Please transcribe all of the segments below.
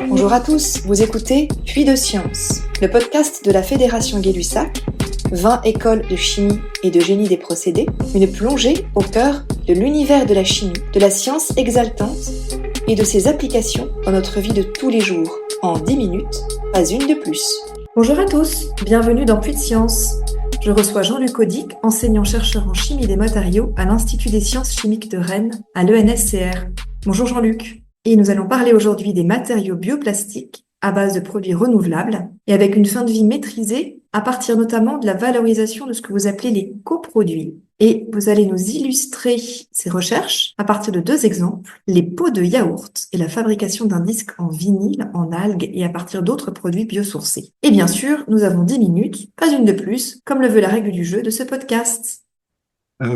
Bonjour à tous, vous écoutez Puits de Science, le podcast de la Fédération Gay-Lussac, 20 écoles de chimie et de génie des procédés, une plongée au cœur de l'univers de la chimie, de la science exaltante et de ses applications dans notre vie de tous les jours, en 10 minutes, pas une de plus. Bonjour à tous, bienvenue dans Puits de Science. Je reçois Jean-Luc Audic, enseignant-chercheur en chimie des matériaux à l'Institut des sciences chimiques de Rennes, à l'ENSCR. Bonjour Jean-Luc. Et nous allons parler aujourd'hui des matériaux bioplastiques à base de produits renouvelables et avec une fin de vie maîtrisée à partir notamment de la valorisation de ce que vous appelez les coproduits. Et vous allez nous illustrer ces recherches à partir de 2 exemples, les pots de yaourt et la fabrication d'un disque en vinyle, en algues et à partir d'autres produits biosourcés. Et bien sûr, nous avons 10 minutes, pas une de plus, comme le veut la règle du jeu de ce podcast.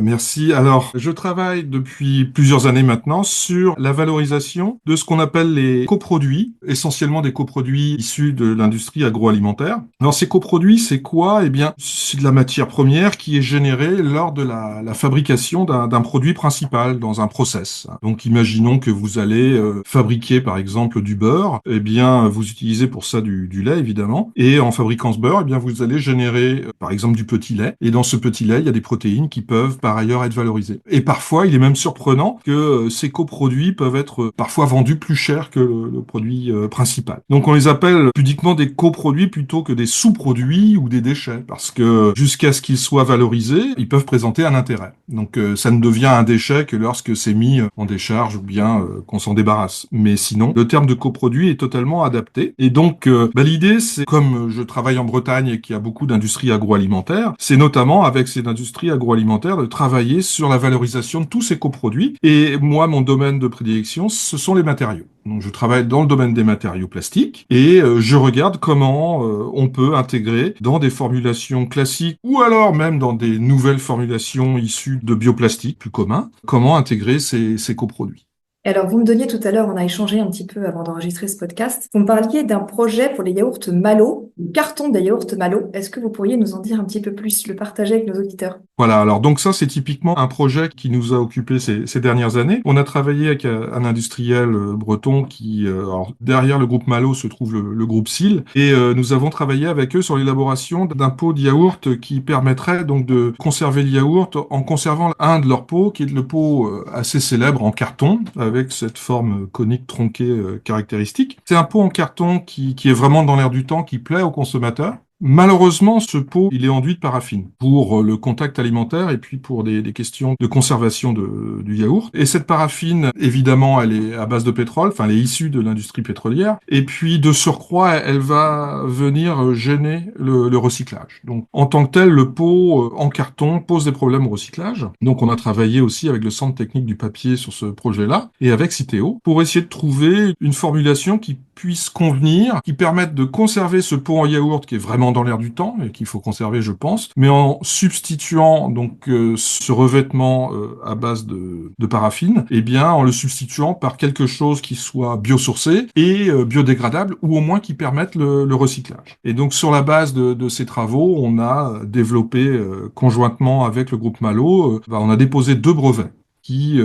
Merci. Alors, je travaille depuis plusieurs années maintenant sur la valorisation de ce qu'on appelle les coproduits, essentiellement des coproduits issus de l'industrie agroalimentaire. Alors, ces coproduits, c'est quoi? Eh bien, c'est de la matière première qui est générée lors de la fabrication d'un produit principal dans un process. Donc, imaginons que vous allez fabriquer, par exemple, du beurre. Eh bien, vous utilisez pour ça du lait, évidemment. Et en fabriquant ce beurre, eh bien, vous allez générer, par exemple, du petit lait. Et dans ce petit lait, il y a des protéines qui peuvent par ailleurs être valorisés. Et parfois, il est même surprenant que ces coproduits peuvent être parfois vendus plus cher que le produit principal. Donc on les appelle pudiquement des coproduits plutôt que des sous-produits ou des déchets, parce que jusqu'à ce qu'ils soient valorisés, ils peuvent présenter un intérêt. Donc ça ne devient un déchet que lorsque c'est mis en décharge ou bien qu'on s'en débarrasse. Mais sinon, le terme de coproduit est totalement adapté. Et donc l'idée, c'est comme je travaille en Bretagne et qu'il y a beaucoup d'industries agroalimentaires, c'est notamment avec ces industries agroalimentaires de travailler sur la valorisation de tous ces coproduits. Et moi, mon domaine de prédilection, ce sont les matériaux. Donc, je travaille dans le domaine des matériaux plastiques et je regarde comment on peut intégrer dans des formulations classiques ou alors même dans des nouvelles formulations issues de bioplastique plus communs, comment intégrer ces coproduits. Alors, vous me donniez tout à l'heure, on a échangé un petit peu avant d'enregistrer ce podcast, vous me parliez d'un projet pour les yaourts Malo, le carton des yaourts Malo. Est-ce que vous pourriez nous en dire un petit peu plus, le partager avec nos auditeurs? Voilà, alors donc ça c'est typiquement un projet qui nous a occupé ces dernières années. On a travaillé avec un industriel breton qui, alors derrière le groupe Malo se trouve le groupe SIL, et nous avons travaillé avec eux sur l'élaboration d'un pot de yaourt qui permettrait donc de conserver le yaourt en conservant un de leurs pots, qui est le pot assez célèbre en carton, avec cette forme conique tronquée caractéristique. C'est un pot en carton qui est vraiment dans l'air du temps, qui plaît aux consommateurs. Malheureusement, ce pot, il est enduit de paraffine pour le contact alimentaire et puis pour des questions de conservation du yaourt. Et cette paraffine, évidemment, elle est à base de pétrole, enfin, elle est issue de l'industrie pétrolière. Et puis, de surcroît, elle va venir gêner le recyclage. Donc, en tant que tel, le pot en carton pose des problèmes au recyclage. Donc, on a travaillé aussi avec le Centre technique du papier sur ce projet-là et avec Citeo pour essayer de trouver une formulation qui puisse convenir, qui permette de conserver ce pot en yaourt qui est vraiment dans l'air du temps et qu'il faut conserver, je pense, mais en substituant donc ce revêtement à base de paraffine, eh bien en le substituant par quelque chose qui soit biosourcé et biodégradable ou au moins qui permette le recyclage. Et donc sur la base de ces travaux, on a développé conjointement avec le groupe Malo, on a déposé 2 brevets qui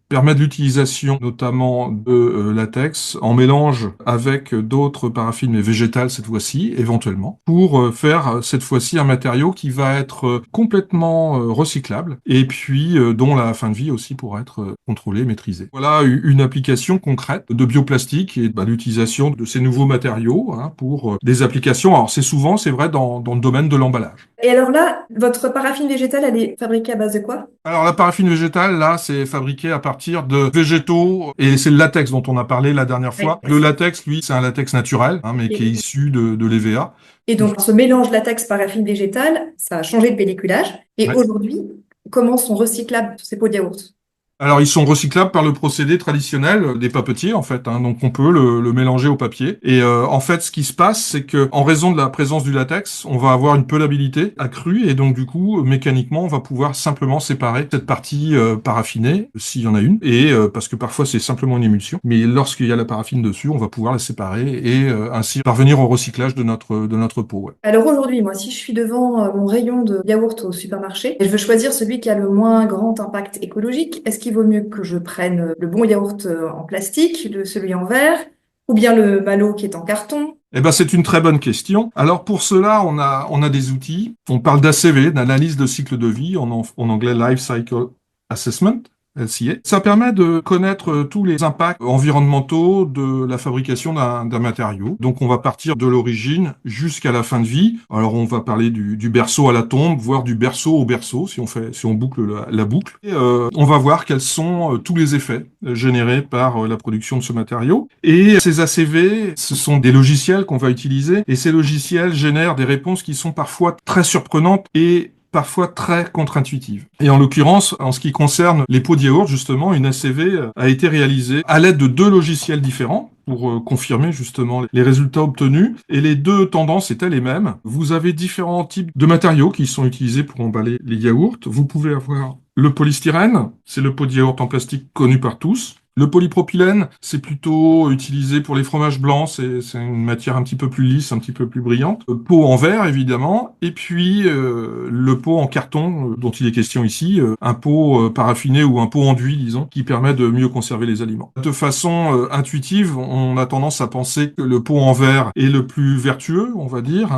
permettent l'utilisation notamment de latex en mélange avec d'autres paraffines, mais végétales cette fois-ci, éventuellement, pour faire cette fois-ci un matériau qui va être complètement recyclable et puis dont la fin de vie aussi pourra être contrôlée, maîtrisée. Voilà une application concrète de bioplastique et l'utilisation de ces nouveaux matériaux pour des applications. Alors c'est vrai, dans le domaine de l'emballage. Et alors là, votre paraffine végétale, elle est fabriquée à base de quoi? Alors la paraffine végétale, là, c'est fabriqué à partir de végétaux et c'est le latex dont on a parlé la dernière fois. Oui. Le latex, lui, c'est un latex naturel, mais qui est issu de l'EVA. Et donc, ce mélange latex-paraffine végétale, ça a changé de pelliculage. Et Ouais. aujourd'hui, comment sont recyclables ces pots de yaourt? Alors, ils sont recyclables par le procédé traditionnel des papetiers, en fait. Donc, on peut le mélanger au papier. Et en fait, ce qui se passe, c'est que en raison de la présence du latex, on va avoir une pelabilité accrue. Et donc, du coup, mécaniquement, on va pouvoir simplement séparer cette partie paraffinée, s'il y en a une. Et parce que parfois, c'est simplement une émulsion. Mais lorsqu'il y a la paraffine dessus, on va pouvoir la séparer et ainsi parvenir au recyclage de notre pot. Ouais. Alors aujourd'hui, moi, si je suis devant mon rayon de yaourt au supermarché et je veux choisir celui qui a le moins grand impact écologique, est-ce qu'il qu'il vaut mieux que je prenne le bon yaourt en plastique, celui en verre, ou bien le Malo qui est en carton? Eh ben, c'est une très bonne question. Alors, pour cela, on a des outils. On parle d'ACV, d'analyse de cycle de vie, en anglais Life Cycle Assessment. LCA. Ça permet de connaître tous les impacts environnementaux de la fabrication d'un matériau. Donc on va partir de l'origine jusqu'à la fin de vie. Alors on va parler du berceau à la tombe, voire du berceau au berceau, si on boucle la boucle. Et on va voir quels sont tous les effets générés par la production de ce matériau. Et ces ACV, ce sont des logiciels qu'on va utiliser. Et ces logiciels génèrent des réponses qui sont parfois très surprenantes et parfois très contre-intuitive. Et en l'occurrence, en ce qui concerne les pots de yaourt, justement, une ACV a été réalisée à l'aide de 2 logiciels différents pour confirmer justement les résultats obtenus. Et les 2 tendances étaient les mêmes. Vous avez différents types de matériaux qui sont utilisés pour emballer les yaourts. Vous pouvez avoir le polystyrène, c'est le pot de yaourt en plastique connu par tous. Le polypropylène, c'est plutôt utilisé pour les fromages blancs, c'est une matière un petit peu plus lisse, un petit peu plus brillante. Pot en verre, évidemment, et puis le pot en carton, dont il est question ici, un pot paraffiné ou un pot enduit, disons, qui permet de mieux conserver les aliments. De façon intuitive, on a tendance à penser que le pot en verre est le plus vertueux, on va dire,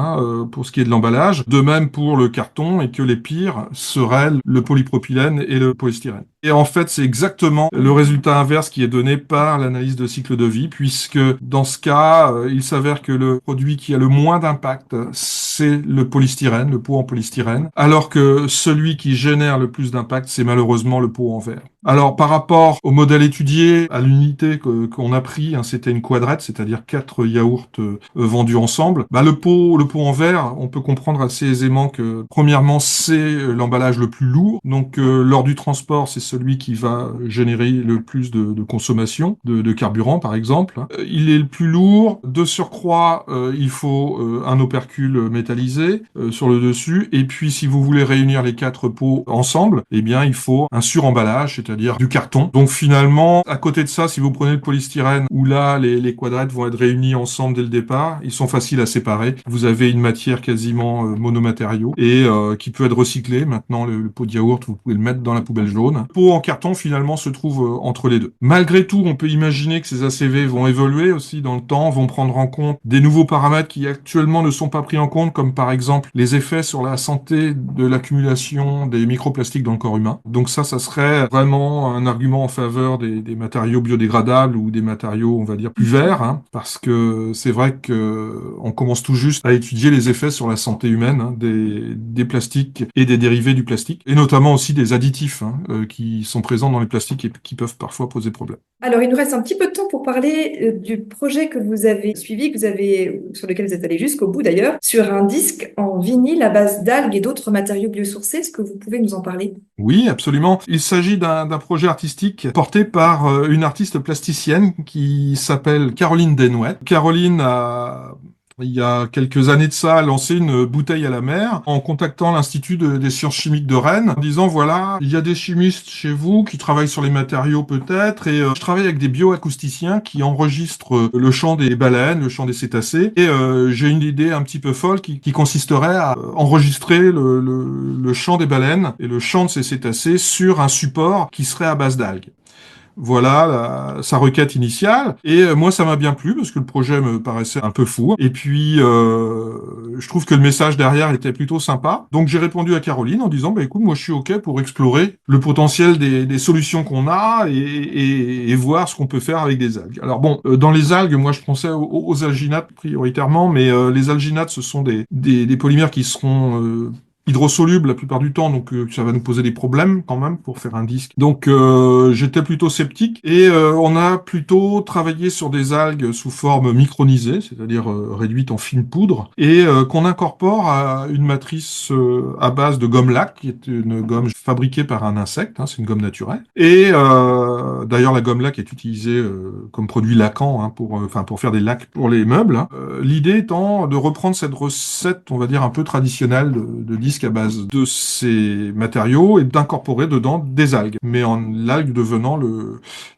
pour ce qui est de l'emballage. De même pour le carton, et que les pires seraient le polypropylène et le polystyrène. Et en fait, c'est exactement le résultat inverse qui est donné par l'analyse de cycle de vie, puisque dans ce cas, il s'avère que le produit qui a le moins d'impact, c'est le polystyrène, le pot en polystyrène, alors que celui qui génère le plus d'impact, c'est malheureusement le pot en verre. Alors, par rapport au modèle étudié, à l'unité qu'on a pris, c'était une quadrette, c'est-à-dire 4 yaourts vendus ensemble. Le pot en verre, on peut comprendre assez aisément que, premièrement, c'est l'emballage le plus lourd. Donc, lors du transport, c'est celui qui va générer le plus de consommation de carburant, par exemple. Il est le plus lourd. De surcroît, il faut un opercule métallisé sur le dessus. Et puis, si vous voulez réunir les 4 pots ensemble, eh bien, il faut un suremballage, c'est-à-dire du carton. Donc, finalement, à côté de ça, si vous prenez le polystyrène, où là, les quadrettes vont être réunis ensemble dès le départ, ils sont faciles à séparer. Vous avez une matière quasiment monomatériau et qui peut être recyclée. Maintenant, le pot de yaourt, vous pouvez le mettre dans la poubelle jaune. Le pot en carton, finalement, se trouve entre les deux. Malgré tout, on peut imaginer que ces ACV vont évoluer aussi dans le temps, vont prendre en compte des nouveaux paramètres qui actuellement ne sont pas pris en compte, comme par exemple les effets sur la santé de l'accumulation des microplastiques dans le corps humain. Donc ça serait vraiment un argument en faveur des matériaux biodégradables ou des matériaux, on va dire, plus verts, parce que c'est vrai que on commence tout juste à étudier les effets sur la santé humaine des plastiques et des dérivés du plastique, et notamment aussi des additifs qui sont présents dans les plastiques et qui peuvent parfois poser problème. Alors, il nous reste un petit peu de temps pour parler du projet que vous avez suivi, sur lequel vous êtes allé jusqu'au bout d'ailleurs, sur un disque en vinyle à base d'algues et d'autres matériaux biosourcés. Est-ce que vous pouvez nous en parler? Oui, absolument. Il s'agit d'un projet artistique porté par une artiste plasticienne qui s'appelle Caroline Desnouettes. Caroline il y a quelques années de ça, a lancé une bouteille à la mer en contactant l'Institut des sciences chimiques de Rennes, en disant voilà, il y a des chimistes chez vous qui travaillent sur les matériaux peut-être, et je travaille avec des bioacousticiens qui enregistrent le chant des baleines, le chant des cétacés, et j'ai une idée un petit peu folle qui consisterait à enregistrer le chant des baleines et le chant de ces cétacés sur un support qui serait à base d'algues. Voilà sa requête initiale. Et moi, ça m'a bien plu parce que le projet me paraissait un peu fou. Et puis, je trouve que le message derrière était plutôt sympa. Donc, j'ai répondu à Caroline en disant, écoute, moi, je suis OK pour explorer le potentiel des solutions qu'on a et voir ce qu'on peut faire avec des algues. Alors bon, dans les algues, moi, je pensais aux alginates prioritairement, mais les alginates, ce sont des polymères qui seront hydrosoluble la plupart du temps, donc ça va nous poser des problèmes quand même pour faire un disque. Donc j'étais plutôt sceptique et on a plutôt travaillé sur des algues sous forme micronisée, c'est-à-dire réduite en fine poudre, et qu'on incorpore à une matrice à base de gomme laque, qui est une gomme fabriquée par un insecte, c'est une gomme naturelle. Et d'ailleurs la gomme laque est utilisée comme produit laquant pour faire des lacs pour les meubles. L'idée étant de reprendre cette recette, on va dire un peu traditionnelle de disque à base de ces matériaux et d'incorporer dedans des algues, mais en l'algue devenant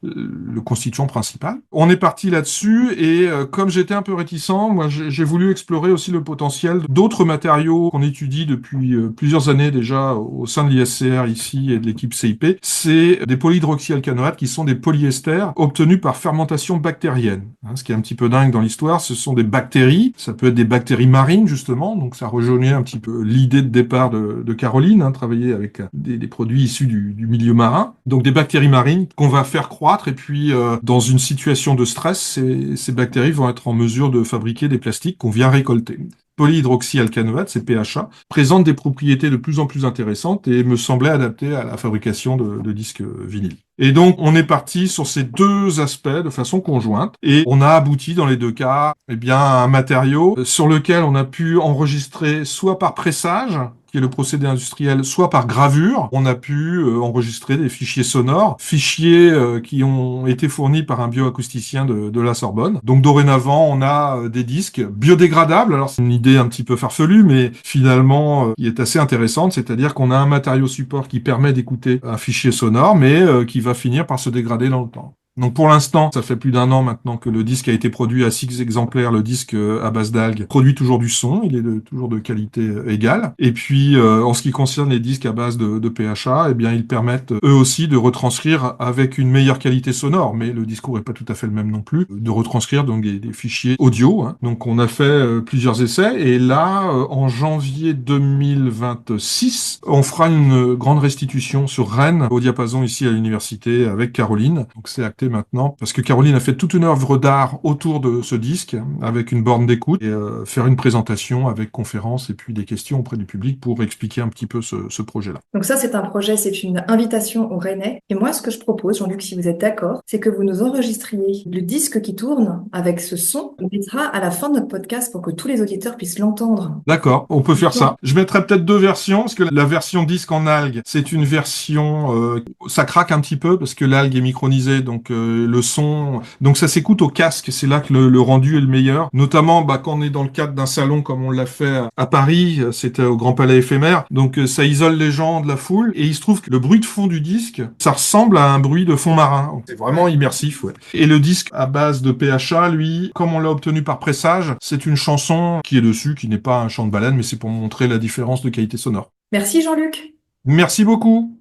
le constituant principal. On est parti là-dessus et comme j'étais un peu réticent, moi j'ai voulu explorer aussi le potentiel d'autres matériaux qu'on étudie depuis plusieurs années déjà au sein de l'ISCR ici et de l'équipe CIP. C'est des polyhydroxyalcanoates qui sont des polyesters obtenus par fermentation bactérienne. Ce qui est un petit peu dingue dans l'histoire, ce sont des bactéries, ça peut être des bactéries marines justement, donc ça rejoignait un petit peu l'idée de départ de Caroline, travailler avec des produits issus du milieu marin, donc des bactéries marines qu'on va faire croître et puis dans une situation de stress, ces bactéries vont être en mesure de fabriquer des plastiques qu'on vient récolter. Polyhydroxyalcanoate, c'est PHA, présente des propriétés de plus en plus intéressantes et me semblait adapté à la fabrication de disques vinyles. Et donc, on est parti sur ces deux aspects de façon conjointe et on a abouti dans les deux cas, à un matériau sur lequel on a pu enregistrer soit par pressage, qui est le procédé industriel, soit par gravure. On a pu enregistrer des fichiers sonores, fichiers qui ont été fournis par un bioacousticien de la Sorbonne. Donc dorénavant, on a des disques biodégradables. Alors c'est une idée un petit peu farfelue, mais finalement, qui est assez intéressante. C'est-à-dire qu'on a un matériau support qui permet d'écouter un fichier sonore, mais qui va finir par se dégrader dans le temps. Donc pour l'instant, ça fait plus d'1 an maintenant que le disque a été produit à 6 exemplaires. Le disque à base d'algues produit toujours du son, il est toujours de qualité égale. Et puis en ce qui concerne les disques à base de PHA, ils permettent eux aussi de retranscrire avec une meilleure qualité sonore, mais le discours est pas tout à fait le même non plus, de retranscrire donc des fichiers audio. Donc on a fait plusieurs essais et là, en janvier 2026, on fera une grande restitution sur Rennes, au diapason ici à l'université avec Caroline. Donc c'est acté maintenant, parce que Caroline a fait toute une œuvre d'art autour de ce disque, avec une borne d'écoute, et faire une présentation avec conférence et puis des questions auprès du public pour expliquer un petit peu ce projet-là. Donc ça, c'est un projet, c'est une invitation aux Rennais. Et moi, ce que je propose, Jean-Luc, si vous êtes d'accord, c'est que vous nous enregistriez le disque qui tourne avec ce son. On mettra à la fin de notre podcast pour que tous les auditeurs puissent l'entendre. D'accord, on peut faire ça. Je mettrai peut-être 2 versions, parce que la version disque en algue, c'est une version... ça craque un petit peu, parce que l'algue est micronisée, donc le son... Donc ça s'écoute au casque, c'est là que le rendu est le meilleur. Notamment quand on est dans le cadre d'un salon comme on l'a fait à Paris, c'était au Grand Palais Éphémère, donc ça isole les gens de la foule, et il se trouve que le bruit de fond du disque, ça ressemble à un bruit de fond marin. C'est vraiment immersif, ouais. Et le disque à base de PHA, lui, comme on l'a obtenu par pressage, c'est une chanson qui est dessus, qui n'est pas un chant de baleine, mais c'est pour montrer la différence de qualité sonore. Merci Jean-Luc. Merci beaucoup.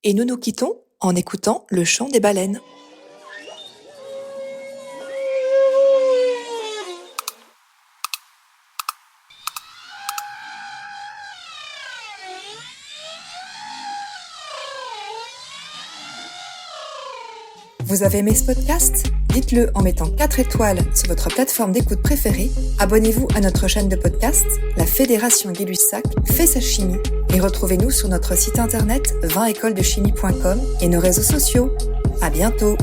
Et nous nous quittons en écoutant le chant des baleines. Vous avez aimé ce podcast ? Dites-le en mettant 4 étoiles sur votre plateforme d'écoute préférée. Abonnez-vous à notre chaîne de podcast, la Fédération Gay-Lussac fait sa chimie. Et retrouvez-nous sur notre site internet 20écolesdechimie.com et nos réseaux sociaux. À bientôt!